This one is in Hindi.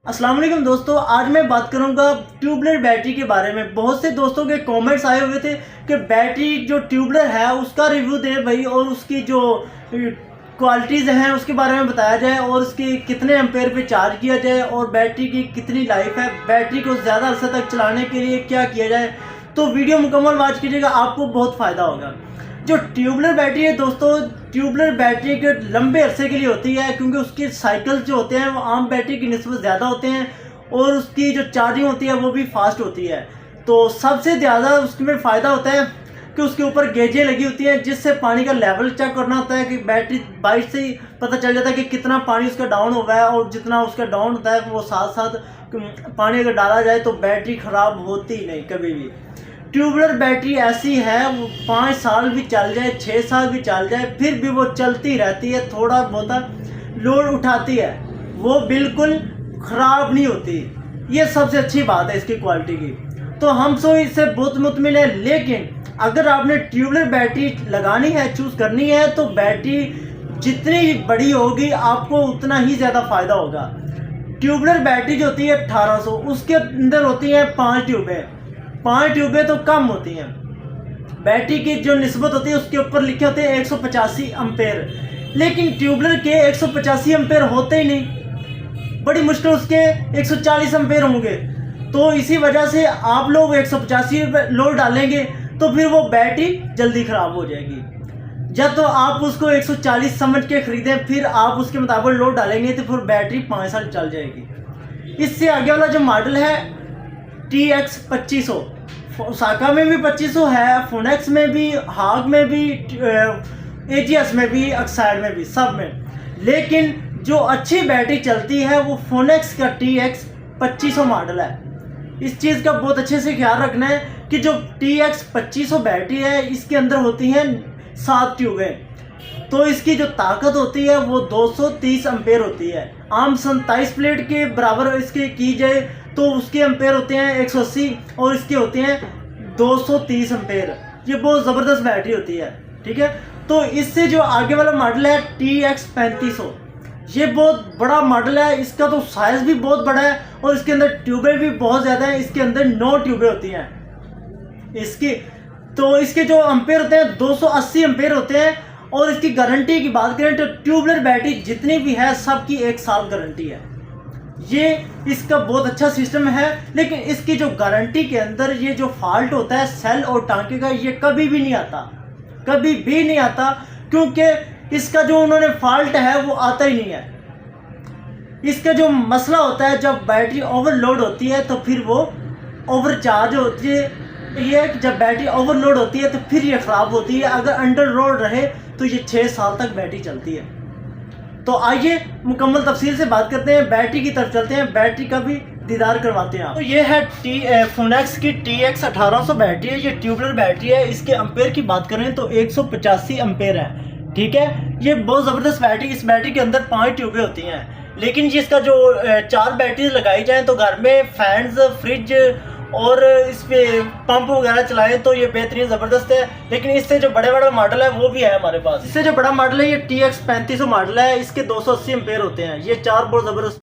अस्सलाम वालेकुम दोस्तों, आज मैं बात करूंगा ट्यूबलर बैटरी के बारे में। बहुत से दोस्तों के कमेंट्स आए हुए थे कि बैटरी जो ट्यूबलर है उसका रिव्यू दें भाई, और उसकी जो क्वालिटीज़ हैं उसके बारे में बताया जाए, और उसकी कितने एम्पेयर पे चार्ज किया जाए, और बैटरी की कितनी लाइफ है, बैटरी को ज़्यादा अरसे तक चलाने के लिए क्या किया जाए। तो वीडियो मुकम्मल वॉच कीजिएगा, आपको बहुत फ़ायदा होगा। जो ट्यूबलर बैटरी है दोस्तों, ट्यूबलर बैटरी के लंबे अरसे के लिए होती है, क्योंकि उसके साइकिल जो होते हैं वो आम बैटरी की निस्बत ज़्यादा होते हैं, और उसकी जो चार्जिंग होती है वो भी फास्ट होती है। तो सबसे ज़्यादा उसमें फ़ायदा होता है कि उसके ऊपर गेजें लगी होती हैं, जिससे पानी का लेवल चेक करना होता है कि बैटरी बाइट से ही पता चल जाता है कि कितना पानी उसका डाउन हुआ है, और जितना उसका डाउन होता है वो साथ साथ पानी अगर डाला जाए तो बैटरी ख़राब होती नहीं कभी भी। ट्यूबलर बैटरी ऐसी है, वो 5 साल भी चल जाए, 6 साल भी चल जाए, फिर भी वो चलती रहती है, थोड़ा बहुत लोड उठाती है, वो बिल्कुल ख़राब नहीं होती। ये सबसे अच्छी बात है इसकी क्वालिटी की। तो हम सो इससे बहुत मुतमिन है। लेकिन अगर आपने ट्यूबलर बैटरी लगानी है, चूज़ करनी है, तो बैटरी जितनी बड़ी होगी आपको उतना ही ज़्यादा फ़ायदा होगा। ट्यूबलर बैटरी जो होती है 1800, उसके अंदर होती हैं 5 ट्यूबें। 5 ट्यूबें तो कम होती हैं। बैटरी की जो निस्बत होती है उसके ऊपर लिखे होते हैं 185 एम्पेयर, लेकिन ट्यूबलर के 185 एम्पेयर होते ही नहीं, बड़ी मुश्किल उसके 140 एम्पेयर होंगे। तो इसी वजह से आप लोग 185 लोड डालेंगे तो फिर वो बैटरी जल्दी ख़राब हो जाएगी। जब तो आप उसको 140 समझ के ख़रीदें, फिर आप उसके मुताबिक लोड डालेंगे तो फिर बैटरी 5 साल चल जाएगी। इससे आगे वाला जो मॉडल है TX 2500, ओसाका में भी 2500 है, फोनेक्स में भी, हाग में भी, AGS में भी, एक्साइड में भी, सब में। लेकिन जो अच्छी बैटरी चलती है वो फोनेक्स का TX 2500 मॉडल है। इस चीज़ का बहुत अच्छे से ख्याल रखना है कि जो TX 2500 बैटरी है इसके अंदर होती हैं 7 ट्यूबें, तो इसकी जो ताकत होती है वो 230 एम्पेयर होती है। आम 27 प्लेट के बराबर इसके की जाए तो उसके एम्पेयर होते हैं 180, और इसके होते हैं 230 एम्पेयर। ये बहुत ज़बरदस्त बैटरी होती है, ठीक है। तो इससे जो आगे वाला मॉडल है TX 3500, ये बहुत बड़ा मॉडल है, इसका तो साइज़ भी बहुत बड़ा है, और इसके अंदर ट्यूबें भी बहुत ज़्यादा हैं। इसके अंदर 9 ट्यूबें होती हैं इसकी। तो इसके जो एम्पेयर होते हैं 280 एम्पेयर होते हैं। और इसकी गारंटी की बात करें तो ट्यूबलर बैटरी जितनी भी है सबकी 1 साल गारंटी है। ये इसका बहुत अच्छा सिस्टम है। लेकिन इसकी जो गारंटी के अंदर ये जो फॉल्ट होता है सेल और टांके का, ये कभी भी नहीं आता, कभी भी नहीं आता, क्योंकि इसका जो उन्होंने फॉल्ट है वो आता ही नहीं है। इसका जो मसला होता है जब बैटरी ओवरलोड होती है तो फिर वो ओवरचार्ज होती है। ये जब बैटरी ओवरलोड होती है तो फिर ये ख़राब होती है। अगर अंडर लोड रहे तो ये 6 साल तक बैटरी चलती है। तो आइए मुकम्मल तफसील से बात करते हैं, बैटरी की तरफ चलते हैं, बैटरी का भी दीदार करवाते हैं। तो ये है फोनेक्स की TX 1800 बैटरी है। ये ट्यूबलर बैटरी है। इसके एम्पेयर की बात करें तो 185 एम्पेयर है, ठीक है। ये बहुत ज़बरदस्त बैटरी। इस बैटरी के अंदर 5 ट्यूबें होती हैं। लेकिन इसका जो 4 बैटरी लगाई जाए तो घर में फैंस, फ्रिज और इस पे पंप वगैरह चलाएं तो ये बेहतरीन ज़बरदस्त है। लेकिन इससे जो बड़े बड़ा मॉडल है वो भी है हमारे पास। इससे जो बड़ा मॉडल है ये TX 3500 मॉडल है। इसके 280 एम्पेयर होते हैं। ये 4 बहुत ज़बरदस्त